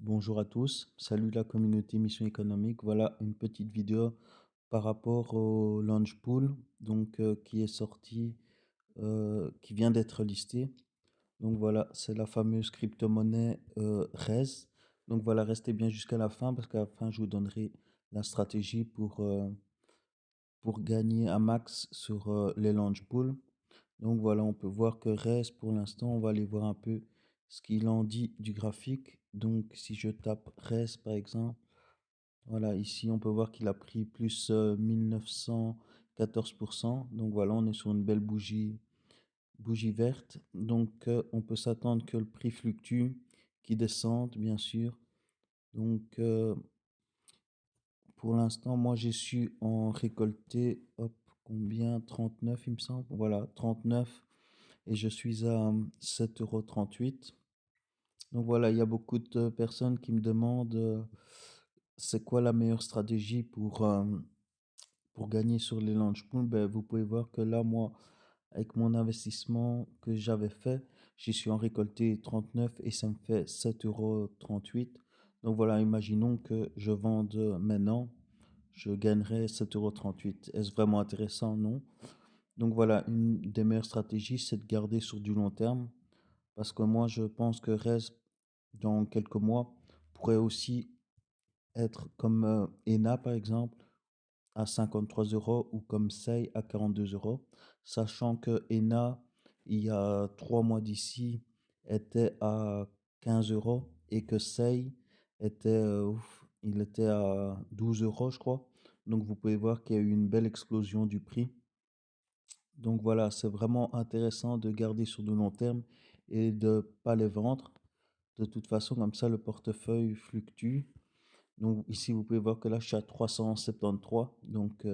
Bonjour à tous, salut la communauté Mission Économique. Voilà une petite vidéo par rapport au Launch Pool, qui est sorti, qui vient d'être listé. Donc voilà, c'est la fameuse crypto-monnaie RES. Donc voilà, restez bien jusqu'à la fin parce qu'à la fin, je vous donnerai la stratégie pour gagner un max sur les Launch Pool. Donc voilà, on peut voir que RES pour l'instant, on va aller voir un peu ce qu'il en dit du graphique. Donc si je tape RES par exemple, voilà, ici on peut voir qu'il a pris plus 1914%. Donc voilà, on est sur une belle bougie verte. Donc on peut s'attendre que le prix fluctue, qu'il descende bien sûr. Donc pour l'instant, moi j'ai su en récolter, hop, combien? 39 il me semble. Voilà, 39 et je suis à 7,38 €. Donc voilà, il y a beaucoup de personnes qui me demandent c'est quoi la meilleure stratégie pour gagner sur les launch pools. Ben, vous pouvez voir que là, moi, avec mon investissement que j'avais fait, j'y suis en récolté 39 et ça me fait 7,38 €. Donc voilà, imaginons que je vende maintenant, je gagnerai 7,38 €. Est-ce vraiment intéressant? Non. Donc voilà, une des meilleures stratégies, c'est de garder sur du long terme. Parce que moi, je pense que RES, dans quelques mois, pourrait aussi être comme ENA, par exemple, à 53 € ou comme SEI à 42 €. Sachant que ENA, il y a 3 mois d'ici, était à 15 € et que SEI était, il était à 12 €, je crois. Donc vous pouvez voir qu'il y a eu une belle explosion du prix. Donc voilà, c'est vraiment intéressant de garder sur du long terme et de pas les vendre. De toute façon, comme ça, le portefeuille fluctue. Donc ici, vous pouvez voir que là, je suis à 373. Donc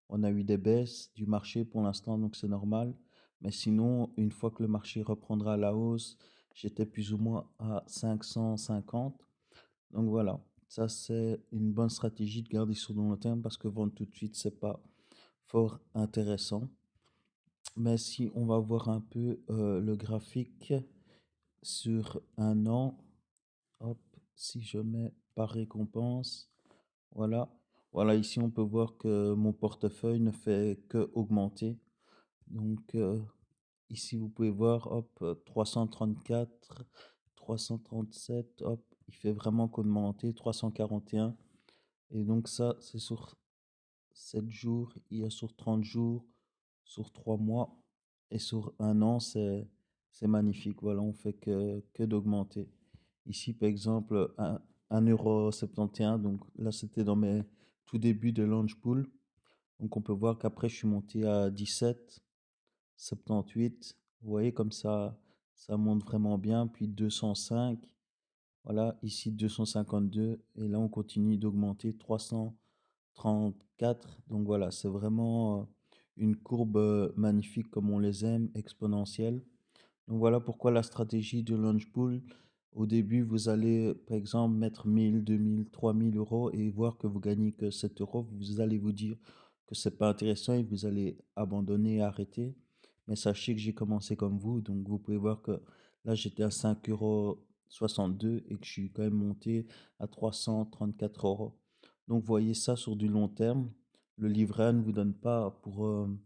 on a eu des baisses du marché pour l'instant, donc c'est normal. Mais sinon, une fois que le marché reprendra à la hausse, j'étais plus ou moins à 550. Donc voilà, ça c'est une bonne stratégie de garder sur du long terme parce que vendre tout de suite, c'est pas fort intéressant. Mais si on va voir un peu le graphique sur un an, hop, si je mets par récompense, voilà. Voilà, ici on peut voir que mon portefeuille ne fait que augmenter. Donc ici vous pouvez voir, hop, 334, 337, hop, il fait vraiment qu'augmenter, 341. Et donc ça, c'est sur 7 jours, il y a sur 30 jours, sur 3 mois et sur un an, c'est magnifique. Voilà, on fait que d'augmenter. Ici, par exemple, 1,71 €. Donc là, c'était dans mes tout débuts de launch pool. Donc on peut voir qu'après, je suis monté à 17, 78. Vous voyez, comme ça monte vraiment bien. Puis 205. Voilà, ici 252. Et là, on continue d'augmenter 334. Donc voilà, c'est vraiment une courbe magnifique comme on les aime, exponentielle. Donc voilà pourquoi la stratégie de launch pool, au début, vous allez par exemple mettre 1000, 2000, 3000 € et voir que vous gagnez que 7 €. Vous allez vous dire que c'est pas intéressant et vous allez abandonner et arrêter. Mais sachez que j'ai commencé comme vous, donc vous pouvez voir que là j'étais à 5,62 € et que je suis quand même monté à 334 €. Donc voyez ça sur du long terme. Le livret A ne vous donne pas pour un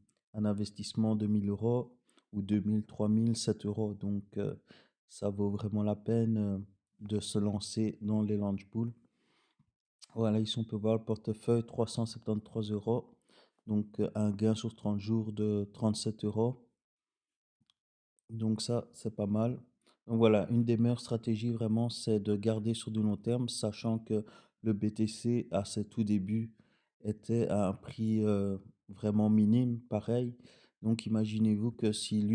investissement de 1000 € ou 2000, 3000, 7 €. Donc ça vaut vraiment la peine de se lancer dans les launch pools. Voilà, ici on peut voir le portefeuille 373 €. Donc un gain sur 30 jours de 37 €. Donc ça, c'est pas mal. Donc voilà, une des meilleures stratégies vraiment, c'est de garder sur du long terme, sachant que le BTC à ses tout débuts était à un prix vraiment minime, pareil. Donc imaginez-vous que si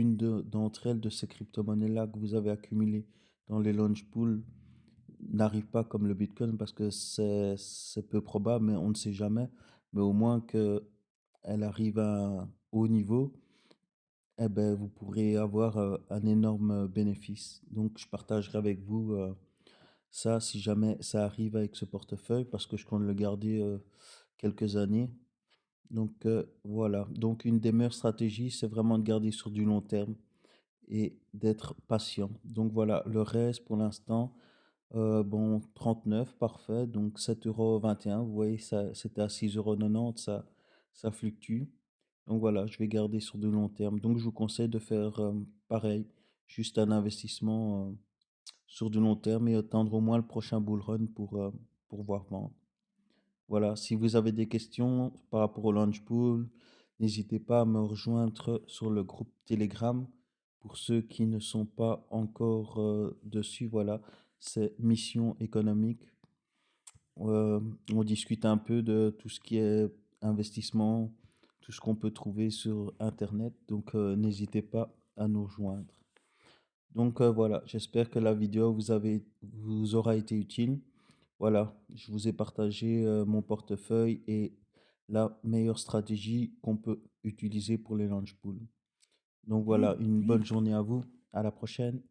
d'entre elles, de ces crypto-monnaies-là que vous avez accumulées dans les launch pools, n'arrive pas comme le Bitcoin, parce que c'est peu probable, mais on ne sait jamais, mais au moins que elle arrive à un haut niveau, eh ben, vous pourrez avoir un énorme bénéfice. Donc, je partagerai avec vous ça si jamais ça arrive avec ce portefeuille parce que je compte le garder quelques années. Donc, voilà. Donc, une des meilleures stratégies, c'est vraiment de garder sur du long terme et d'être patient. Donc, voilà, le reste pour l'instant. Bon, 39, parfait, donc 7,21 €. Vous voyez, ça, c'était à 6,90 €, ça fluctue. Donc voilà, je vais garder sur du long terme. Donc je vous conseille de faire pareil, juste un investissement sur du long terme et attendre au moins le prochain bull run pour voir vendre. Voilà, si vous avez des questions par rapport au launch pool, n'hésitez pas à me rejoindre sur le groupe Telegram. Pour ceux qui ne sont pas encore dessus, voilà, c'est Mission économique. Euh, on discute un peu de tout ce qui est investissement, tout ce qu'on peut trouver sur Internet. Donc n'hésitez pas à nous rejoindre. Donc voilà, j'espère que la vidéo vous aura été utile. Voilà, je vous ai partagé mon portefeuille et la meilleure stratégie qu'on peut utiliser pour les launch pools. Donc voilà, une bonne journée à vous. À la prochaine.